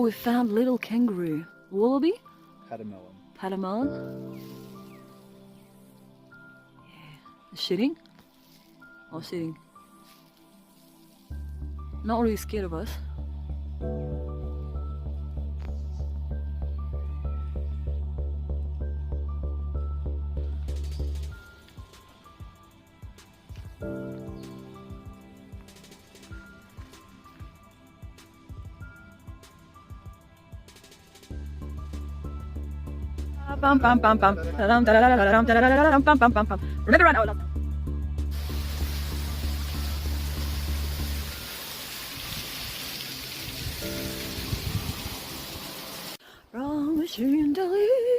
Oh, we found little kangaroo. Wallaby? Pademelon. Pademelon? Yeah. Shitting? Oh, shitting. Not really scared of us. Bum bum bum bum. Remember run. Oh, love. Wrong machine delete.